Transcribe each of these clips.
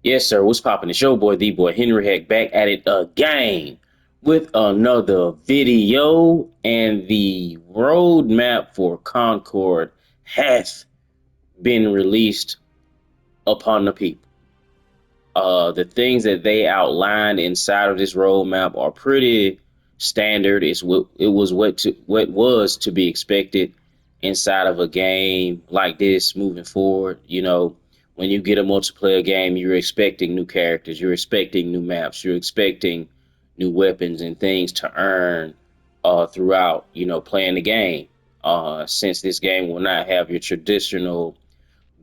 Yes, sir. What's poppin'? It's your boy, the boy Henry Heck, back at it again with another video. And the roadmap for Concord hath been released upon the people. The things that they outlined inside of this roadmap are pretty standard. What was to be expected inside of a game like this moving forward. When you get a multiplayer game, you're expecting new characters, you're expecting new maps, you're expecting new weapons and things to earn throughout, playing the game. Since this game will not have your traditional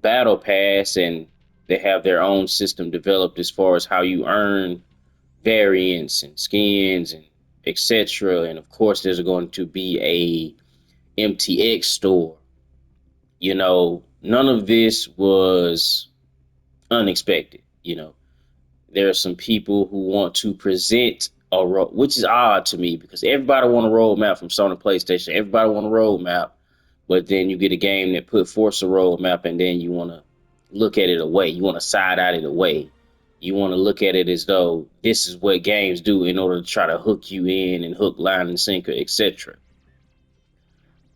battle pass, and they have their own system developed as far as how you earn variants and skins and etc. And of course, there's going to be a MTX store. None of this was unexpected. There are some people who want to present which is odd to me because everybody want a roadmap from Sony PlayStation. Everybody want a roadmap, but then you get a game that put forth a roadmap, and then you want to look at it away. You want to side out it away. You want to look at it as though this is what games do in order to try to hook you in and hook, line, and sinker, etc.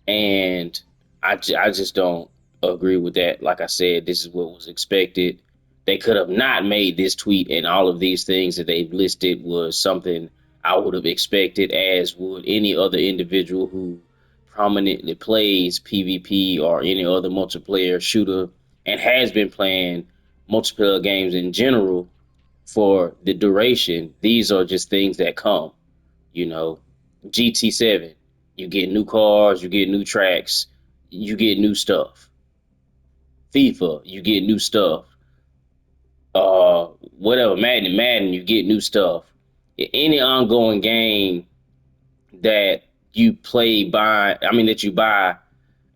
And I just don't agree with that. Like I said, this is what was expected. They could have not made this tweet, and all of these things that they've listed was something I would have expected, as would any other individual who prominently plays PvP or any other multiplayer shooter and has been playing multiplayer games in general for the duration. These are just things that come, you know. GT7, you get new cars, you get new tracks, you get new stuff. FIFA, you get new stuff. Whatever, Madden, you get new stuff. Any ongoing game that you that you buy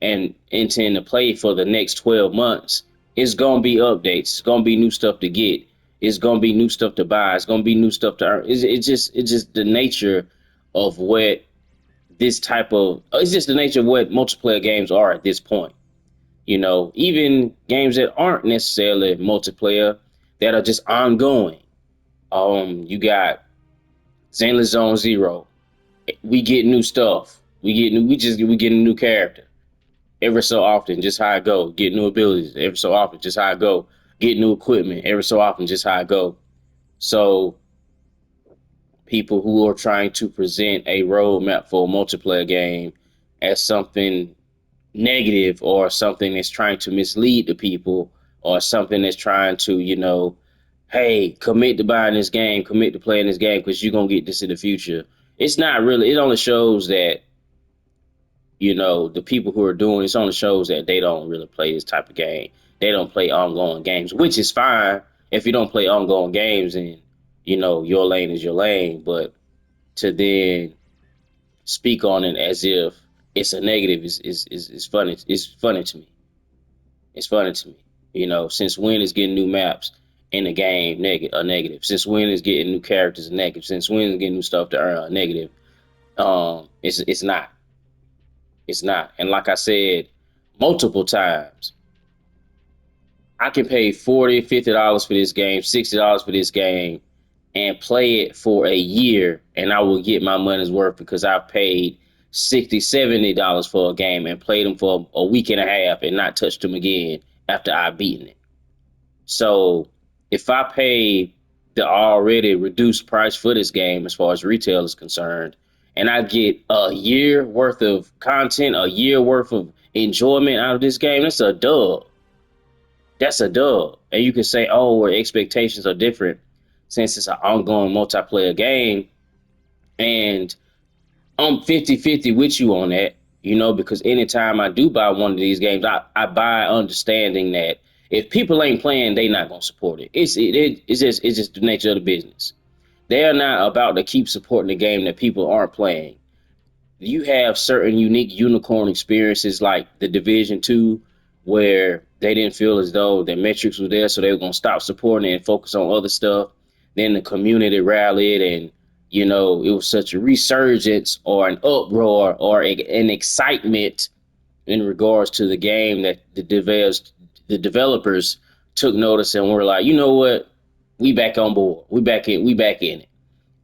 and intend to play for the next 12 months, it's gonna be updates. It's gonna be new stuff to get. It's gonna be new stuff to buy. It's gonna be new stuff to earn. It's just the nature of what it's just the nature of what multiplayer games are at this point. Even games that aren't necessarily multiplayer, that are just ongoing. You got Zenless Zone Zero. We get new stuff. We get a new character every so often, just how I go. Get new abilities every so often, just how I go. Get new equipment every so often, just how I go. So people who are trying to present a roadmap for a multiplayer game as something negative, or something that's trying to mislead the people, or something that's trying to, hey, commit to buying this game, commit to playing this game because you're going to get this in the future. It's not really, it only shows that, the people who are doing this only shows that they don't really play this type of game. They don't play ongoing games, which is fine. If you don't play ongoing games, and your lane is your lane. But to then speak on it as if it's a negative is funny. It's funny to me. It's funny to me. Since when is getting new maps in the game a negative? Since when is getting new characters a negative? Since when is getting new stuff to earn a negative? It's not. It's not. And like I said multiple times, I can pay $40, $50 for this game, $60 for this game, and play it for a year, and I will get my money's worth because I've paid $60, $70 for a game and played them for a week and a half and not touched them again after I've beaten it. So if I pay the already reduced price for this game as far as retail is concerned, and I get a year worth of content, a year worth of enjoyment out of this game, that's a dub. That's a dub. And you can say, oh, well, expectations are different since it's an ongoing multiplayer game. And I'm 50-50 with you on that, because anytime I do buy one of these games, I buy understanding that if people ain't playing, they not gonna support it. It's just the nature of the business. They are not about to keep supporting the game that people aren't playing. You have certain unique unicorn experiences like the Division 2, where they didn't feel as though their metrics were there, so they were going to stop supporting it and focus on other stuff. Then the community rallied, and it was such a resurgence or an uproar or an excitement in regards to the game that the developers took notice and were like, you know what? We back on board. We back in it.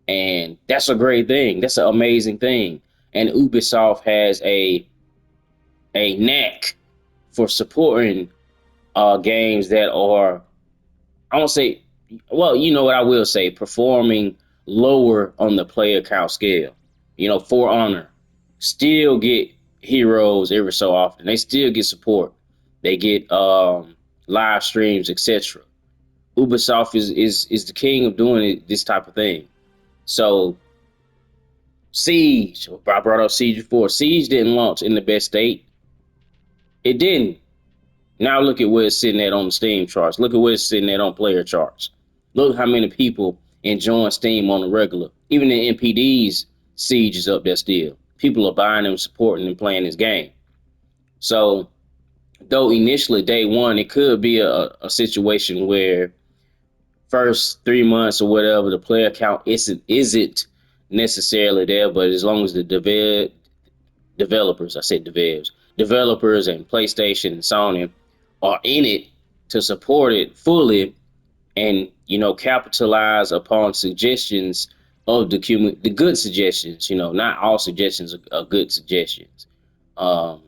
And that's a great thing. That's an amazing thing. And Ubisoft has a knack for supporting games that are, I won't say, well, you know what I will say, performing lower on the player count scale. For Honor, still get heroes every so often. They still get support. They get live streams, etc. Ubisoft is the king of doing this type of thing. So Siege, I brought up Siege before. Siege didn't launch in the best state. It didn't. Now look at where it's sitting at on the Steam charts. Look at where it's sitting at on player charts. Look how many people enjoying Steam on the regular. Even the NPD's Siege is up there still. People are buying them, supporting and playing this game. So though initially day one, it could be a situation where first 3 months or whatever, the player count isn't necessarily there, but as long as the developers, I said developers and PlayStation and Sony are in it to support it fully and capitalize upon suggestions of the good suggestions. Not all suggestions are good suggestions. Um,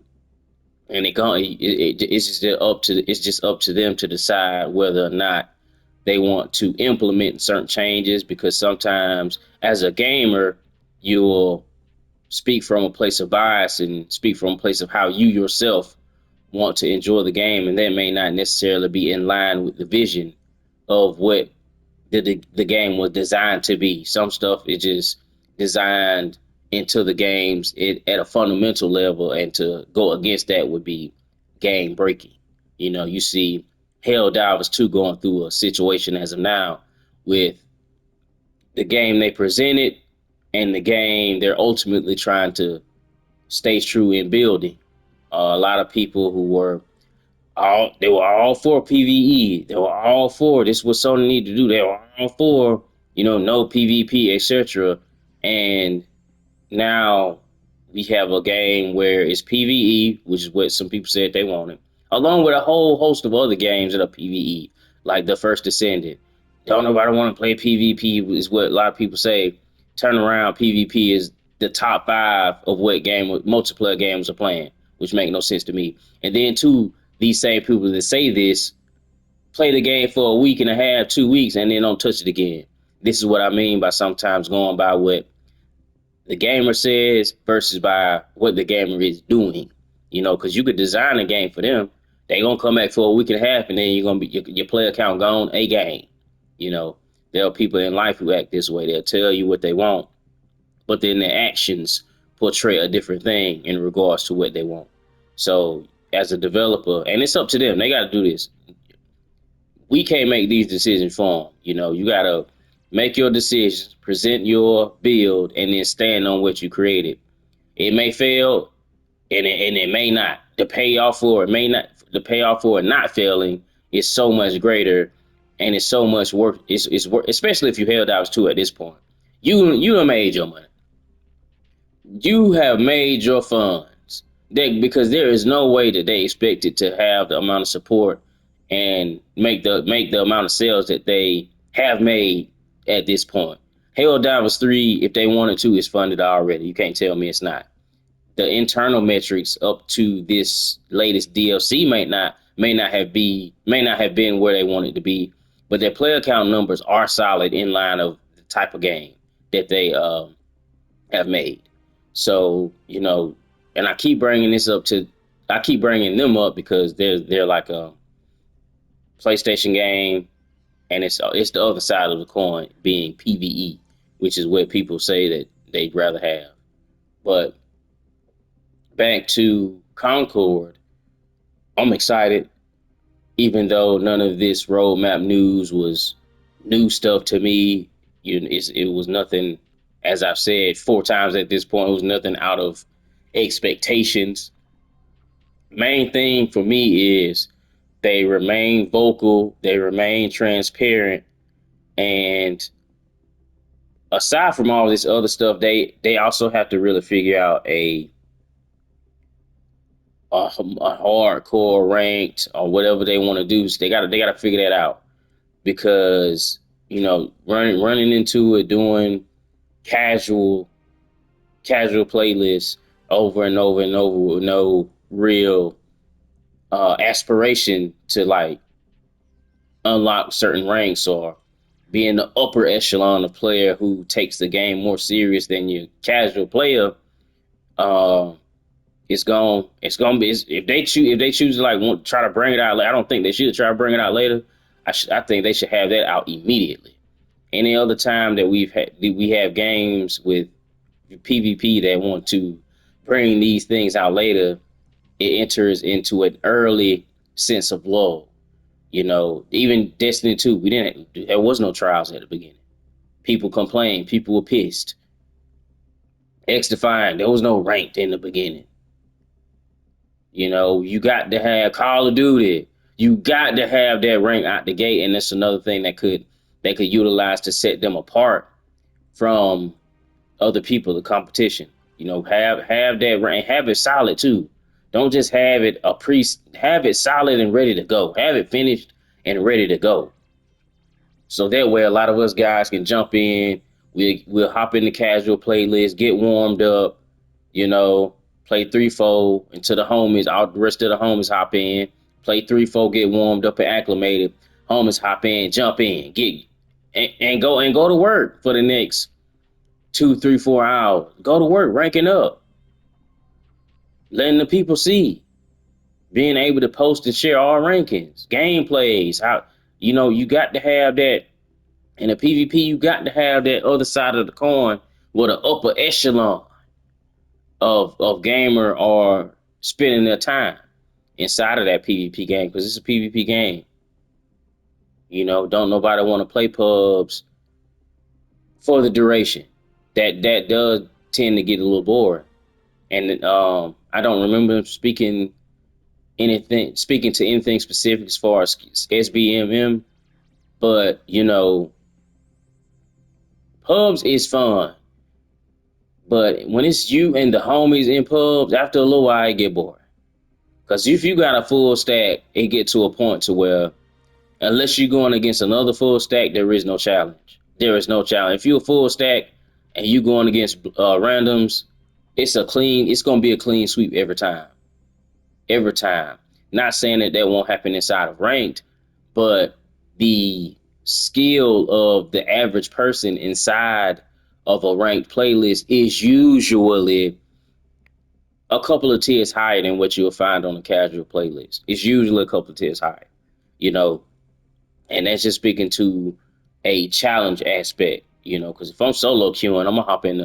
and it's just up to them to decide whether or not they want to implement certain changes, because sometimes as a gamer you'll speak from a place of bias and speak from a place of how you yourself want to enjoy the game, and that may not necessarily be in line with the vision of what the game was designed to be. Some stuff is just designed into the games at a fundamental level, and to go against that would be game breaking. You see Helldivers 2 going through a situation as of now with the game they presented and the game they're ultimately trying to stay true in building. A lot of people who they were all for PVE. They were all for this. What Sony need to do. They were all for no PvP, etc. And now we have a game where it's PvE, which is what some people said they wanted, along with a whole host of other games that are PvE, like The First Descendant. Don't nobody want to play PvP, is what a lot of people say. Turn around, PvP is the top five of what game multiplayer games are playing, which make no sense to me. And then two, these same people that say this play the game for a week and a half, 2 weeks, and then don't touch it again. This is what I mean by sometimes going by what the gamer says versus by what the gamer is doing. Because you could design a game for them. They gonna come back for a week and a half, and then you're gonna be your player count gone a game. You know, there are people in life who act this way. They'll tell you what they want, but then their actions portray a different thing in regards to what they want. So as a developer, and it's up to them, they got to do this. We can't make these decisions for them. You got to make your decisions, present your build, and then stand on what you created. It may fail, and it may not. The payoff for it not failing is so much greater, and it's so much work. It's work, especially if you held out two at this point. You have made your money. You have made your funds. Because there is no way that they expected to have the amount of support and make the amount of sales that they have made at this point. Helldivers 3, if they wanted to, is funded already. You can't tell me it's not. The internal metrics up to this latest DLC may not have been where they wanted to be, but their player count numbers are solid in line of the type of game that they have made. So and I keep bringing them up because they're like a PlayStation game, and it's the other side of the coin being PVE, which is what people say that they'd rather have. But back to Concord, I'm excited, even though none of this roadmap news was new stuff to me. It was nothing, as I've said 4 times at this point, it was nothing out of expectations. Main thing for me is they remain vocal, they remain transparent, and aside from all this other stuff, they also have to really figure out a hardcore ranked or whatever they want to do. So they gotta figure that out, because running into it, doing casual playlists over and over and over with no real aspiration to like unlock certain ranks or be in the upper echelon of player who takes the game more serious than your casual player. Uh, it's gonna be if they choose to like try to bring it out. I don't think they should try to bring it out later. I think they should have that out immediately. Any other time that we have games with PvP that want to bring these things out later, it enters into an early sense of lull. Even Destiny 2, there was no trials at the beginning. People complained, people were pissed. X Defiant, there was no ranked in the beginning. You got to have Call of Duty. You got to have that rank out the gate, and that's another thing that they could utilize to set them apart from other people, the competition. Have that rank, have it solid too. Don't just have it solid and ready to go. Have it finished and ready to go. So that way, a lot of us guys can jump in. We'll hop in the casual playlist, get warmed up, you know, play 3-4 until all the rest of the homies hop in. Play 3-4, get warmed up and acclimated. Homies hop in, jump in, and go to work for the next 2, 3, 4 hours. Go to work, ranking up, letting the people see, being able to post and share all rankings, gameplays. You got to have that in a PvP. You got to have that other side of the coin where the upper echelon of gamer are spending their time inside of that PvP game, because it's a PvP game. Don't nobody want to play pubs for the duration. That does tend to get a little boring. And I don't remember speaking to anything specific as far as SBMM, but pubs is fun. But when it's you and the homies in pubs, after a little while, it get boring. Because if you got a full stack, it get to a point to where, unless you're going against another full stack, there is no challenge. There is no challenge. If you're a full stack and you going against randoms, it's going to be a clean sweep every time. Every time. Not saying that won't happen inside of ranked, but the skill of the average person inside of a ranked playlist is usually a couple of tiers higher than what you'll find on a casual playlist. It's usually a couple of tiers higher, you know, and that's just speaking to a challenge aspect, because if I'm solo queuing, I'm gonna hop in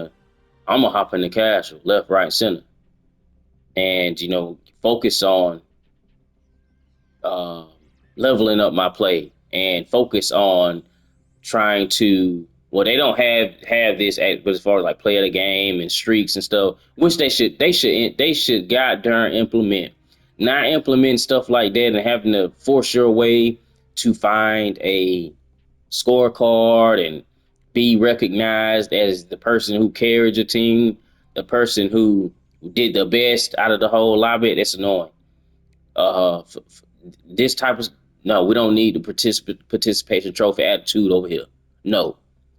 the casual, left, right, center, and focus on uh, leveling up my play and focus on trying to. Well, they don't have this, but as far as like play of the game and streaks and stuff, which they should god darn implement. Not implementing stuff like that and having to force your way to find a scorecard and be recognized as the person who carried your team, the person who did the best out of the whole lobby. That's annoying. This type of No, we don't need the participation trophy attitude over here. No,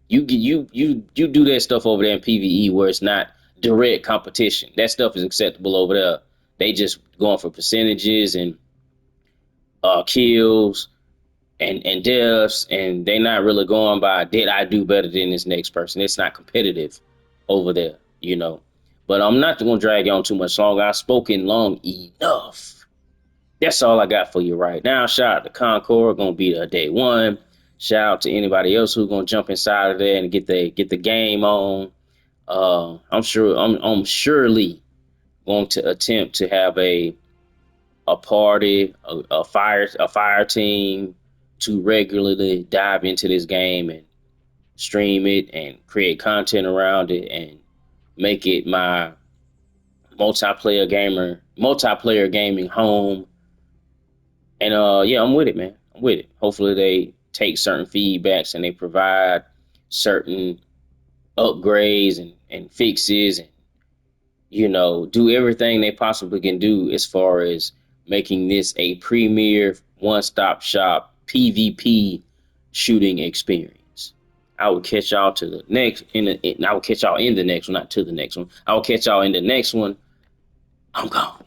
you do that stuff over there in PVE where it's not direct competition. That stuff is acceptable over there. They just going for percentages and kills and deaths, and they not really going by did I do better than this next person. It's not competitive over there. But I'm not going to drag you on too much longer. I've spoken long enough. That's all I got for you right now. Shout out to Concord, gonna be there day one. Shout out to anybody else who's gonna jump inside of there and get the game on. I'm surely going to attempt to have a party, a fire team to regularly dive into this game and stream it and create content around it and make it my multiplayer gaming home. And yeah, I'm with it, man. I'm with it. Hopefully they take certain feedbacks and they provide certain upgrades and fixes and do everything they possibly can do as far as making this a premier one-stop shop PvP shooting experience. I will catch y'all to the next I will catch y'all in the next one, not to the next one. I will catch y'all in the next one. I'm gone.